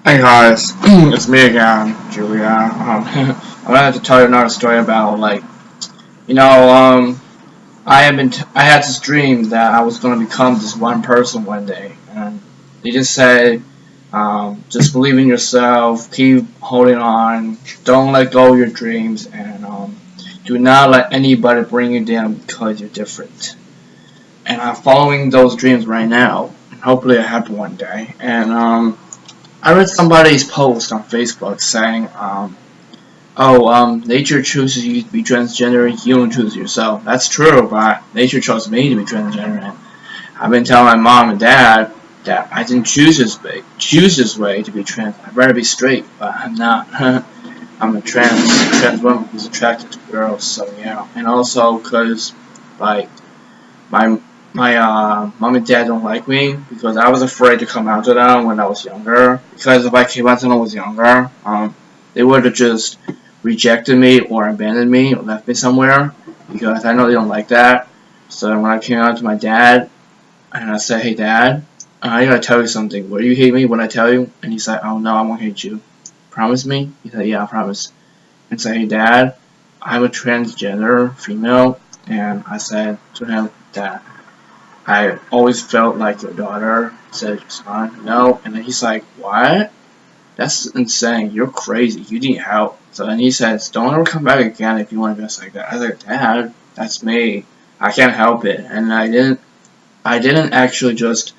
Hey guys, it's me again, Julia. I'm gonna have to tell you another story about you know, I had this dream that I was gonna become this one person one day, and they just said, just believe in yourself, keep holding on, don't let go of your dreams, and do not let anybody bring you down because you're different. And I'm following those dreams right now, and hopefully I happen one day. And I read somebody's post on Facebook saying, nature chooses you to be transgender, you don't choose yourself. That's true, but nature chose me to be transgender, and I've been telling my mom and dad that I didn't choose this way to be trans. I'd rather be straight, but I'm not. I'm a trans woman who's attracted to girls, so yeah. And also, because, like, my mom and dad don't like me because I was afraid to come out to them when I was younger. Because if I came out to them when I was younger, they would have just rejected me or abandoned me or left me somewhere. Because I know they don't like that. So when I came out to my dad and I said, "Hey, Dad, I gotta tell you something. Will you hate me when I tell you?" And he said, "Oh no, I won't hate you. Promise me?" He said, "Yeah, I promise." And said, "Hey, Dad, I'm a transgender female," and I said to him that I always felt like your daughter, said your son, no. And then he's like, what? That's insane. You're crazy. You need help. So then he says, don't ever come back again if you want to dress like that. I was like, Dad, that's me. I can't help it. And I didn't actually just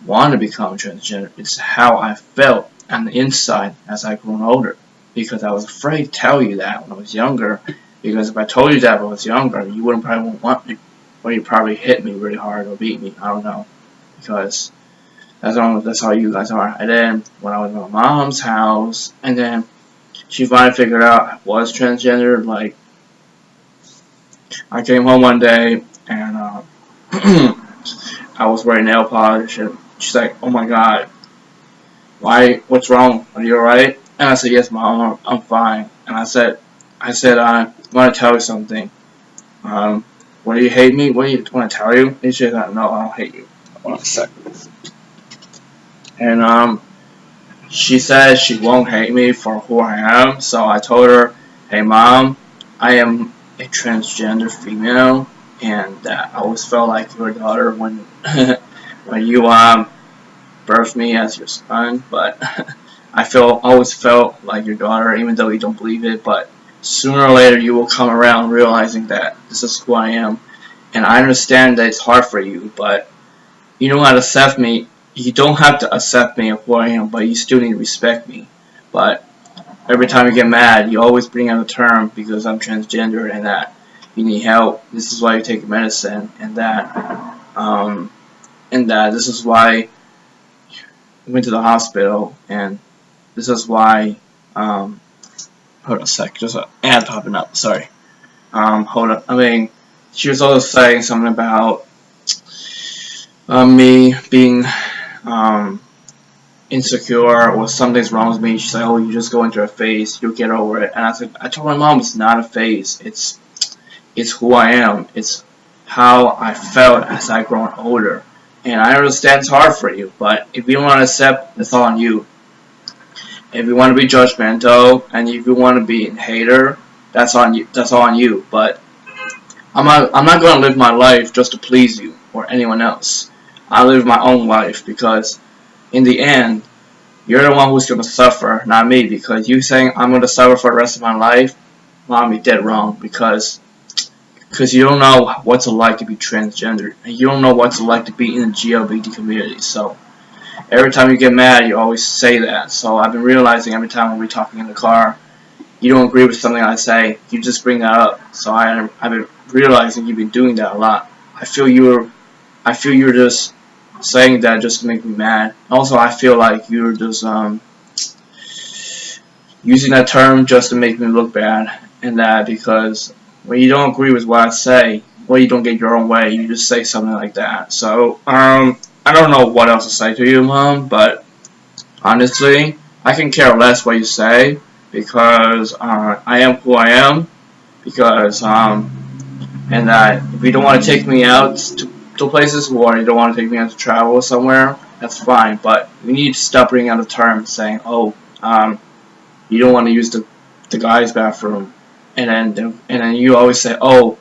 want to become transgender. It's how I felt on the inside as I grew older. Because I was afraid to tell you that when I was younger. Because if I told you that when I was younger, you wouldn't probably want me. Or you probably hit me really hard or beat me. I don't know. Because that's how you guys are. And then when I was at my mom's house, and then she finally figured out I was transgender. Like, I came home one day and I was wearing nail polish, and she's like, "Oh my God, why? What's wrong? Are you alright?" And I said, "Yes, Mom, I'm fine." And I want to tell you something. Um, what do you hate me? What do you want to tell you? And she said, "No, I don't hate you." Hold on a second. And she says she won't hate me for who I am. So I told her, "Hey, Mom, I am a transgender female, and I always felt like your daughter when when you birthed me as your son. But always felt like your daughter, even though you don't believe it. But sooner or later, you will come around realizing that this is who I am. And I understand that it's hard for you, but you don't have to accept me. You don't have to accept me of who I am, but you still need to respect me. But every time you get mad, you always bring out a term because I'm transgender and that you need help. This is why you take medicine, um, and that this is why you went to the hospital, and this is why. Hold on a sec, just an ad popping up. Sorry. Hold on. I mean, she was also saying something about me being um, insecure or something's wrong with me. She's like, "Oh, you just go into a phase, you'll get over it." And I told my mom it's not a phase. It's who I am. It's how I felt as I grown older. And I understand it's hard for you, but if you don't want to accept, it's all on you. If you want to be judgmental and if you want to be a hater, that's on you. That's all on you. But I'm not going to live my life just to please you or anyone else. I live my own life because in the end, you're the one who's going to suffer, not me. Because you saying I'm going to suffer for the rest of my life, Mom, you're dead wrong. Because you don't know what's it like to be transgender, and you don't know what's it like to be in the GLBT community. So every time you get mad, you always say that. So I've been realizing every time we're talking in the car, you don't agree with something I say, you just bring that up. So I've been realizing you've been doing that a lot. I feel you're just saying that just to make me mad. Also, I feel like you're just using that term just to make me look bad, and that because when you don't agree with what I say, or you don't get your own way, you just say something like that. So I don't know what else to say to you, Mom, but honestly, I can care less what you say because I am who I am. Because and if you don't want to take me out to places, or you don't want to take me out to travel somewhere, that's fine. But we need to stop bringing out the term saying, oh, you don't want to use the guys' bathroom, and then you always say, oh,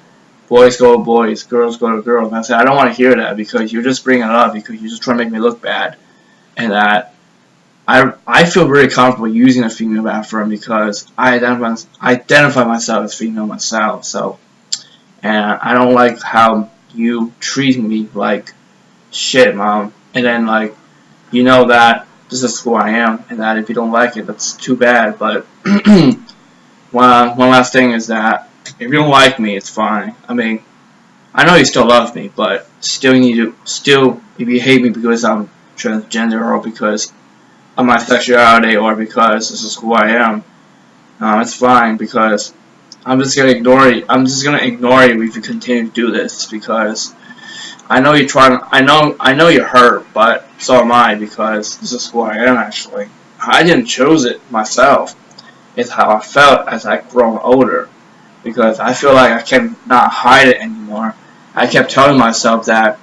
boys go to boys, girls go to girls. And I say, I don't want to hear that, because you're just bringing it up because you're just trying to make me look bad, and that I feel very comfortable using a female bathroom because I identify myself as female myself. So, and I don't like how you treat me like shit, mom. And then like, you know that this is who I am, and that if you don't like it, that's too bad. But one last thing is that if you don't like me, it's fine. I mean, I know you still love me, but still if you hate me because I'm transgender or because of my sexuality or because this is who I am, it's fine, because I'm just gonna ignore you. I'm just gonna ignore you if you continue to do this, because I know you're trying. I know you're hurt, but so am I, because this is who I am. Actually, I didn't choose it myself. It's how I felt as I grown older, because I feel like I cannot hide it anymore. I kept telling myself that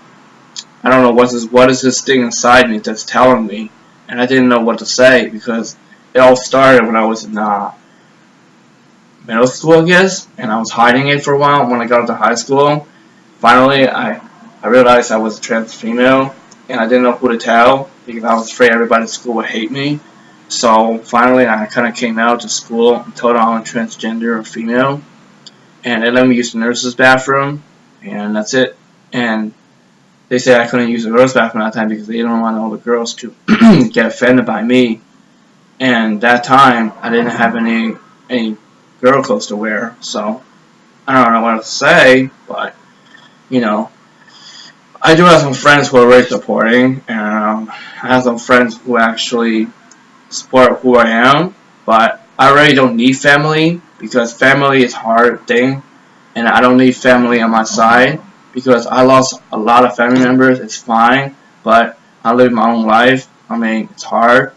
I don't know what is this thing inside me that's telling me, and I didn't know what to say, because it all started when I was in middle school, I guess, and I was hiding it for a while. When I got to high school, finally I realized I was a trans female, and I didn't know who to tell because I was afraid everybody at school would hate me. So finally I kind of came out to school and told them I'm a transgender or female, and they let me use the nurse's bathroom, and that's it. And they said I couldn't use the girls' bathroom at that time because they didn't want all the girls to get offended by me. And that time I didn't have any girl clothes to wear, so I don't know what to say, but you know, I do have some friends who are very supporting, and I have some friends who actually support who I am, but I really don't need family, because family is a hard thing, and I don't need family on my side, because I lost a lot of family members. It's fine, but I live my own life. I mean, it's hard,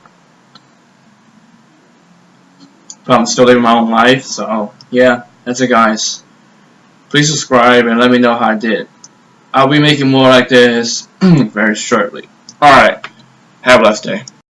but I'm still living my own life. So yeah, that's it, guys. Please subscribe and let me know how I did. I'll be making more like this very shortly. Alright, have a blessed day.